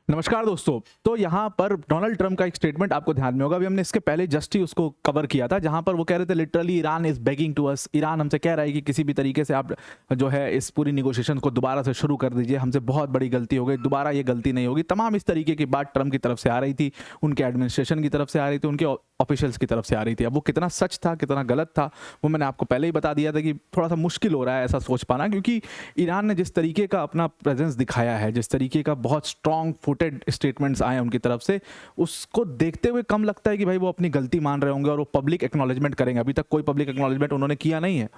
नमस्कार दोस्तों। तो यहाँ पर डोनाल्ड ट्रंप का एक स्टेटमेंट आपको ध्यान में होगा, अभी हमने इसके पहले जस्ट ही उसको कवर किया था, जहाँ पर वो कह रहे थे literally Iran is begging to us. Iran हमसे कह रहा है कि किसी भी तरीके से आप जो है इस पूरी निगोशिएशन को दोबारा से शुरू कर दीजिए, हमसे बहुत बड़ी गलती हो गई, दोबारा ये गलती नहीं होगी। तमाम इस तरीके की बात ट्रंप की तरफ से आ रही थी, उनके एडमिनिस्ट्रेशन की तरफ से आ रही थी, उनके ऑफिशियल्स की तरफ से आ रही थी। अब वो कितना सच था कितना गलत था वो मैंने आपको पहले ही बता दिया था कि थोड़ा सा मुश्किल हो रहा है ऐसा सोच पाना, क्योंकि ईरान ने जिस तरीके का अपना प्रेजेंस दिखाया है, जिस तरीके का बहुत स्ट्रॉन्ग फुटेड स्टेटमेंट्स आए उनकी तरफ से, उसको देखते हुए कम लगता है कि भाई वो अपनी गलती मान रहे होंगे और वो पब्लिक एक्नॉलेजमेंट करेंगे। अभी तक कोई पब्लिक एक्नॉलेजमेंट उन्होंने किया नहीं है।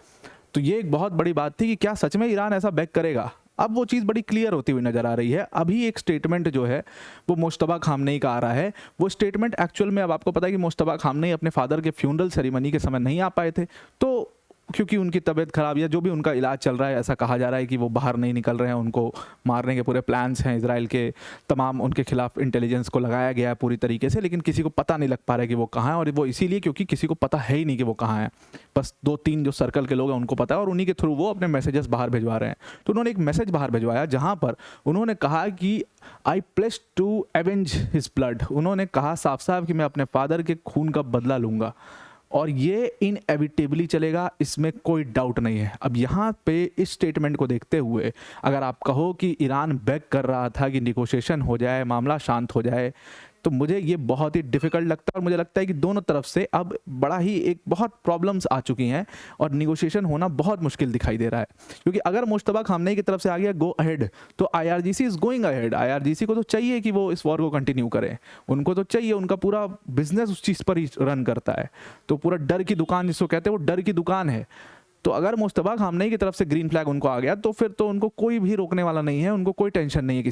तो ये एक बहुत बड़ी बात थी कि क्या सच में ईरान ऐसा बैक करेगा। अब वो चीज़ बड़ी क्लियर होती हुई नजर आ रही है। अभी एक स्टेटमेंट जो है वो मुश्तबा खामनेई का आ रहा है। वो स्टेटमेंट एक्चुअल में, अब आपको पता है कि मुश्तबा खामनेई अपने फादर के फ्यूनरल सेरेमनी के समय नहीं आ पाए थे, तो क्योंकि उनकी तबीयत खराब या जो भी उनका इलाज चल रहा है, ऐसा कहा जा रहा है कि वो बाहर नहीं निकल रहे हैं, उनको मारने के पूरे प्लान्स हैं इसराइल के, तमाम उनके खिलाफ इंटेलिजेंस को लगाया गया है पूरी तरीके से, लेकिन किसी को पता नहीं लग पा रहा है कि वो कहाँ है। और वो इसीलिए क्योंकि किसी को पता है ही नहीं कि वो कहाँ है, बस 2-3 जो सर्कल के लोग हैं उनको पता है और उन्हीं के थ्रू वो अपने मैसेजेस बाहर भिजवा रहे हैं। तो उन्होंने एक मैसेज बाहर भिजवाया जहाँ पर उन्होंने कहा कि I place to avenge his blood. उन्होंने कहा साफ साफ कि मैं अपने फादर के खून का बदला लूँगा और ये इनएविटेबली चलेगा, इसमें कोई डाउट नहीं है। अब यहाँ पे इस स्टेटमेंट को देखते हुए अगर आप कहो कि ईरान बैक कर रहा था कि निगोशिएशन हो जाए, मामला शांत हो जाए, तो मुझे ये बहुत ही डिफ़िकल्ट लगता है। और मुझे लगता है कि दोनों तरफ से अब बड़ा ही एक बहुत प्रॉब्लम्स आ चुकी हैं और निगोशिएशन होना बहुत मुश्किल दिखाई दे रहा है। क्योंकि अगर मुश्तबा खामनेई की तरफ से आ गया गो अहेड, तो IRGC is going ahead. IRGC को तो चाहिए कि वो इस वॉर को कंटिन्यू करें, उनको तो चाहिए, उनका पूरा बिजनेस उस चीज़ पर ही रन करता है। तो पूरा डर की दुकान जिसको कहते हैं, वो डर की दुकान है। तो अगर मुश्तबा खामनेई की तरफ से ग्रीन फ्लैग उनको आ गया तो फिर तो उनको कोई भी रोकने वाला नहीं है, उनको कोई टेंशन नहीं है,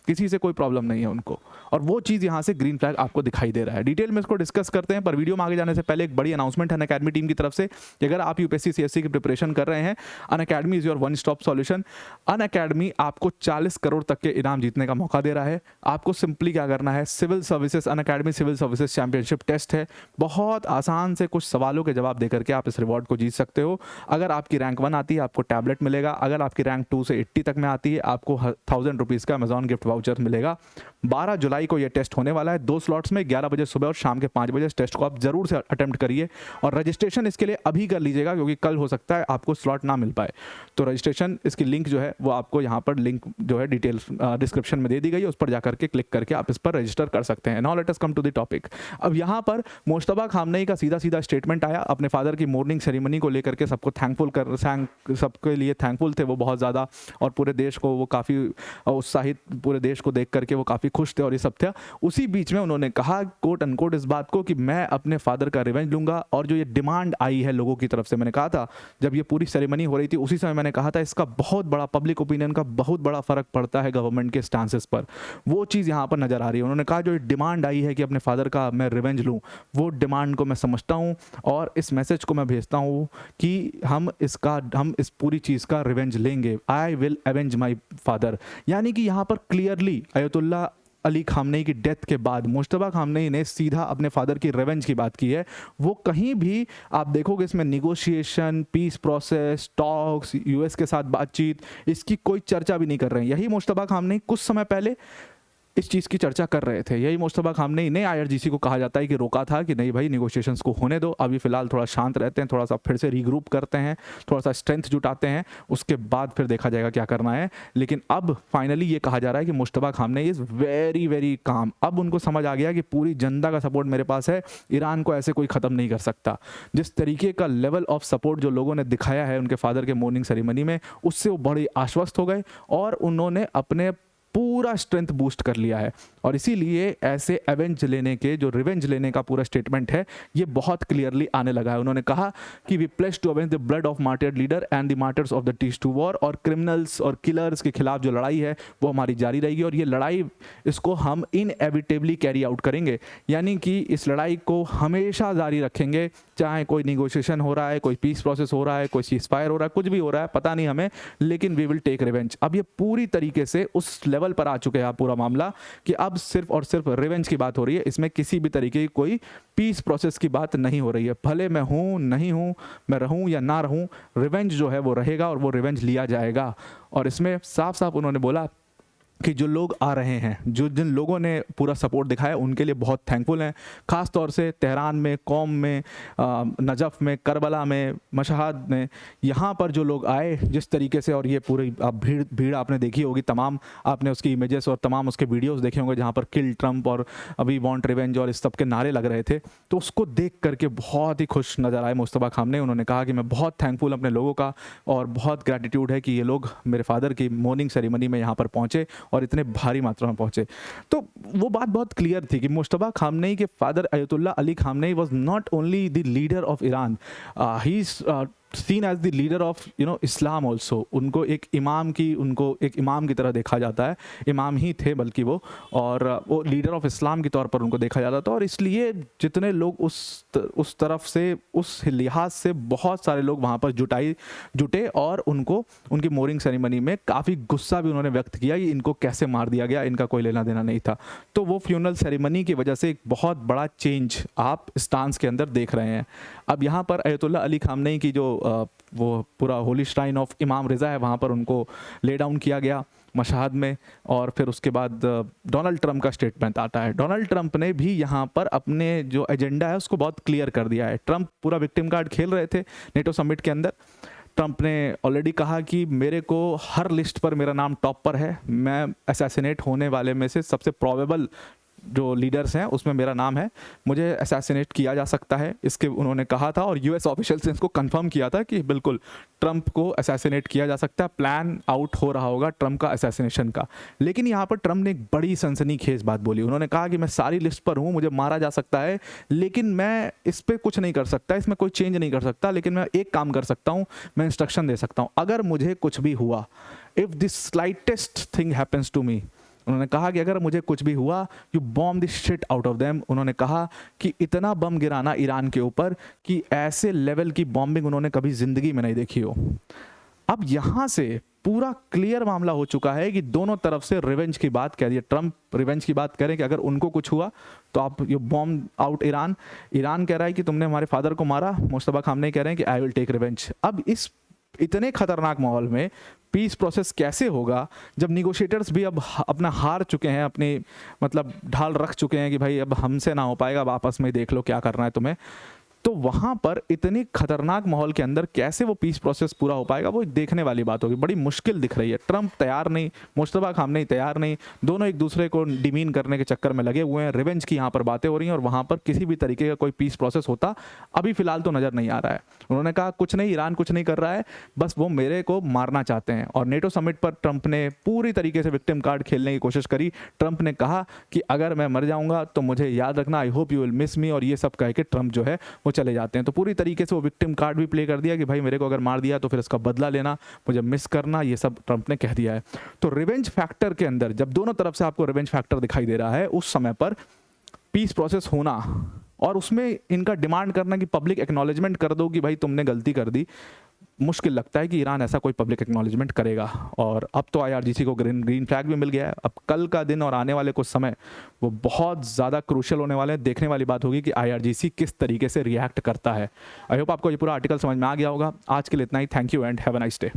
किसी से कोई प्रॉब्लम नहीं है उनको। और वो चीज़ यहाँ से ग्रीन फ्लैग आपको दिखाई दे रहा है। डिटेल में इसको डिस्कस करते हैं, पर वीडियो में आगे जाने से पहले एक बड़ी अनाउंसमेंट है अनअकैडमी टीम की तरफ से कि अगर आप यूपीएससी सीएससी की प्रिपरेशन कर रहे हैं, Unacademy is your one stop solution. Unacademy आपको 40 करोड़ तक के इनाम जीतने का मौका दे रहा है। आपको सिंपली क्या करना है, civil services, Unacademy civil services championship test है। बहुत आसान से कुछ सवालों के जवाब देकर के आप इस रिवॉर्ड को जीत सकते हो। अगर आपकी रैंक 1 आती है आपको टैबलेट मिलेगा, अगर आपकी रैंक 2 से 80 तक में आती है आपको 1000 रुपीज़ का अमेजॉन गिफ्ट वाउचर मिलेगा। 12 जुलाई को यह टेस्ट होने वाला है, 2 स्लॉट्स में, 11 बजे सुबह और शाम के 5 बजे। इस टेस्ट को आप जरूर से अटेम्प्ट करिए और रजिस्ट्रेशन इसके लिए अभी कर लीजिएगा, क्योंकि कल हो सकता है आपको स्लॉट ना मिल पाए। तो रजिस्ट्रेशन इसकी लिंक जो है वो आपको यहाँ पर लिंक जो है डिटेल डिस्क्रिप्शन में दे दी गई है, उस पर जाकर के क्लिक करके आप इस पर रजिस्टर कर सकते हैं। Now let us come to the topic. अब यहाँ पर मुश्तबा खामनेई का सीधा सीधा स्टेटमेंट आया अपने फादर की मॉर्निंग सेरेमनी को लेकर के। सबको सबके लिए थैंकफुल थे वो बहुत ज़्यादा, और पूरे देश को वो काफ़ी उत्साहित, पूरे देश को देख करके वो काफ़ी खुश थे और ये सब था। उसी बीच में उन्होंने कहा कोट अनकोट इस बात को कि मैं अपने फादर का रिवेंज लूँगा। और जो ये डिमांड आई है लोगों की तरफ से, मैंने कहा था जब ये पूरी सेरेमनी हो रही थी उसी समय मैंने कहा था इसका बहुत बड़ा पब्लिक ओपिनियन का बहुत बड़ा फ़र्क पड़ता है गवर्नमेंट के स्टांसेस पर। वो चीज़ यहाँ पर नज़र आ रही है। उन्होंने कहा जो डिमांड आई है कि अपने फादर का मैं रिवेंज लूँ, वो डिमांड को मैं समझता हूँ और इस मैसेज को मैं भेजता हूँ कि हम इस पूरी चीज़ का रिवेंज लेंगे। I will avenge my father. यानी कि यहाँ पर क्लियरली अयतुल्ला अली खामनेई की डेथ के बाद मुश्तबा खामनेई ने सीधा अपने फादर की रिवेंज की बात की है। वो कहीं भी आप देखोगे इसमें negotiation, peace process, talks, US के साथ बातचीत, इसकी कोई चर्चा भी नहीं कर रहे हैं। यही मुश्तबा खामनेई कुछ समय पहले इस चीज़ की चर्चा कर रहे थे। यही मुश्तबा खामनेई ने आईआरजीसी को कहा जाता है कि रोका था कि नहीं भाई निगोशिएशंस को होने दो, अभी फ़िलहाल थोड़ा शांत रहते हैं, थोड़ा सा फिर से रीग्रुप करते हैं, थोड़ा सा स्ट्रेंथ जुटाते हैं, उसके बाद फिर देखा जाएगा क्या करना है। लेकिन अब फाइनली ये कहा जा रहा है कि Mojtaba Khamenei is very very calm. अब उनको समझ आ गया कि पूरी जनता का सपोर्ट मेरे पास है, ईरान को ऐसे कोई ख़त्म नहीं कर सकता। जिस तरीके का लेवल ऑफ सपोर्ट जो लोगों ने दिखाया है उनके फादर के मॉर्निंग सेरेमनी में, उससे वो बड़े आश्वस्त हो गए और उन्होंने अपने पूरा स्ट्रेंथ बूस्ट कर लिया है। और इसीलिए ऐसे एवेंज लेने के, जो रिवेंज लेने का पूरा स्टेटमेंट है, ये बहुत क्लियरली आने लगा है। उन्होंने कहा कि we place to avenge the blood of martyred leader and the martyrs of the teach to war. और क्रिमिनल्स और किलर्स के खिलाफ जो लड़ाई है वो हमारी जारी रहेगी और ये लड़ाई, इसको हम इनएविटेबली कैरी आउट करेंगे। यानी कि इस लड़ाई को हमेशा जारी रखेंगे, चाहे कोई निगोशिएशन हो रहा है, कोई पीस प्रोसेस हो रहा है, कोई सीज फायर हो रहा है, कुछ भी हो रहा है, पता नहीं हमें, लेकिन वी विल टेक रिवेंज। अब ये पूरी तरीके से उस लेवल पर आ चुके हैं पूरा मामला कि अब सिर्फ और सिर्फ रिवेंज की बात हो रही है। इसमें किसी भी तरीके की कोई पीस प्रोसेस की बात नहीं हो रही है। भले मैं हूँ नहीं हूँ, मैं रहूँ या ना रहूँ, रिवेंज जो है वो रहेगा और वो रिवेंज लिया जाएगा। और इसमें साफ साफ उन्होंने बोला कि जो लोग आ रहे हैं, जो जिन लोगों ने पूरा सपोर्ट दिखाया, उनके लिए बहुत थैंकफुल हैं। ख़ास तौर से तेहरान में, कौम में, नजफ़ में, करबला में, मशहद में, यहाँ पर जो लोग आए जिस तरीके से, और ये पूरी भीड़ आपने देखी होगी, तमाम आपने उसकी इमेजेस और तमाम उसके वीडियोस देखे होंगे जहाँ पर किल ट्रंप और अभी वांट रिवेंज और इस सब के नारे लग रहे थे। तो उसको देख करके बहुत ही खुश नज़र आए मुस्तफ़ा खामने। उन्होंने कहा कि मैं बहुत थैंकफुल अपने लोगों का और बहुत ग्रैटिट्यूड है कि ये लोग मेरे फादर की मॉर्निंग सेरेमनी में यहाँ पर पहुँचे और इतने भारी मात्रा में पहुंचे। तो वो बात बहुत क्लियर थी कि मुश्तबा खामनेई के father Ayatollah Ali Khamenei was not only the leader of Iran, he is seen as the leader of Islam also. उनको एक इमाम की तरह देखा जाता है, इमाम ही थे बल्कि वो, और वो लीडर ऑफ इस्लाम के तौर पर उनको देखा जाता था। और इसलिए जितने लोग उस तरफ से, उस लिहाज से बहुत सारे लोग वहाँ पर जुटे और उनको उनकी मोरिंग सेरेमनी में काफ़ी गुस्सा भी उन्होंने व्यक्त किया कि इनको कैसे मार दिया गया, इनका कोई लेना देना नहीं था। तो वो फ्यूनरल सेरेमनी की वजह से एक बहुत बड़ा चेंज आप स्टांस के अंदर देख रहे हैं। अब यहाँ पर अयतुल्ला अली खामनेई की जो वो पूरा होली श्राइन ऑफ इमाम रिज़ा है, वहाँ पर उनको ले डाउन किया गया मशहद में। और फिर उसके बाद डोनाल्ड ट्रंप का स्टेटमेंट आता है। डोनाल्ड ट्रंप ने भी यहाँ पर अपने जो एजेंडा है उसको बहुत क्लियर कर दिया है। ट्रंप पूरा विक्टिम कार्ड खेल रहे थे नेटो समिट के अंदर। ट्रंप ने ऑलरेडी कहा कि मेरे को हर लिस्ट पर मेरा नाम टॉप पर है, मैं असैसिनेट होने वाले में से सबसे प्रोबेबल जो लीडर्स हैं उसमें मेरा नाम है, मुझे असैसिनेट किया जा सकता है, इसके उन्होंने कहा था। और यूएस ऑफिशियल्स ने इसको कंफर्म किया था कि बिल्कुल ट्रंप को असैसिनेट किया जा सकता है, प्लान आउट हो रहा होगा ट्रंप का असैसिनेशन का। लेकिन यहाँ पर ट्रंप ने एक बड़ी सनसनीखेज बात बोली। उन्होंने कहा कि मैं सारी लिस्ट पर हूँ, मुझे मारा जा सकता है, लेकिन मैं इस पर कुछ नहीं कर सकता, इसमें कोई चेंज नहीं कर सकता, लेकिन मैं एक काम कर सकता हूँ, मैं इंस्ट्रक्शन दे सकता हूँ, अगर मुझे कुछ भी हुआ, if this slightest thing happens to me, उन्होंने कहा कि अगर मुझे कुछ भी हुआ, you bomb this shit out of them. उन्होंने कहा कि इतना बम गिराना ईरान के ऊपर कि ऐसे लेवल की बॉम्बिंग उन्होंने कभी ज़िंदगी में नहीं देखी हो। अब यहाँ से पूरा क्लियर मामला हो चुका है कि दोनों तरफ से रिवेंज की बात कह रही है। ट्रंप रिवेंज की बात करें कि अगर उनको कुछ हुआ तो आप you bomb out Iran. Iran कह रहा है कि तुमने हमारे फादर को मारा, मुस्तफा खामनेई कह रहे हैं कि आई विल टेक रिवेंज। अब इस इतने खतरनाक माहौल में पीस प्रोसेस कैसे होगा जब निगोशिएटर्स भी अब अपना हार चुके हैं, अपने मतलब ढाल रख चुके हैं कि भाई अब हमसे ना हो पाएगा, अब आपस में देख लो क्या करना है तुम्हें। तो वहाँ पर इतनी खतरनाक माहौल के अंदर कैसे वो पीस प्रोसेस पूरा हो पाएगा, वो देखने वाली बात होगी। बड़ी मुश्किल दिख रही है। ट्रंप तैयार नहीं, मुस्तफा खामनेई तैयार नहीं, दोनों एक दूसरे को डिमीन करने के चक्कर में लगे हुए हैं। रिवेंज की यहाँ पर बातें हो रही हैं और वहाँ पर किसी भी तरीके का कोई पीस प्रोसेस होता अभी फिलहाल तो नज़र नहीं आ रहा है। उन्होंने कहा कुछ नहीं, ईरान कुछ नहीं कर रहा है, बस वो मेरे को मारना चाहते हैं। और नेटो समिट पर ट्रंप ने पूरी तरीके से विक्टिम कार्ड खेलने की कोशिश करी। ट्रंप ने कहा कि अगर मैं मर जाऊँगा तो मुझे याद रखना, I hope you will miss मी, और ये सब कह के ट्रंप जो है वो चले जाते हैं। तो पूरी तरीके से वो विक्टिम कार्ड भी प्ले कर दिया कि भाई मेरे को अगर मार दिया तो फिर इसका बदला लेना, मुझे मिस करना, ये सब ट्रंप ने कह दिया है। तो रिवेंज फैक्टर के अंदर जब दोनों तरफ से आपको रिवेंज फैक्टर दिखाई दे रहा है, उस समय पर पीस प्रोसेस होना और उसमें इनका डिमांड करना कि पब्लिक एक्नॉलेजमेंट कर दो कि भाई तुमने गलती कर दी, मुश्किल लगता है कि ईरान ऐसा कोई पब्लिक एक्नॉलेजमेंट करेगा। और अब तो आईआरजीसी को ग्रीन फ्लैग भी मिल गया है। अब कल का दिन और आने वाले कुछ समय वो बहुत ज़्यादा क्रूशियल होने वाले हैं। देखने वाली बात होगी कि आईआरजीसी किस तरीके से रिएक्ट करता है। आई होप आपको ये पूरा आर्टिकल समझ में आ गया होगा। आज के लिए इतना ही। Thank you and have a nice day.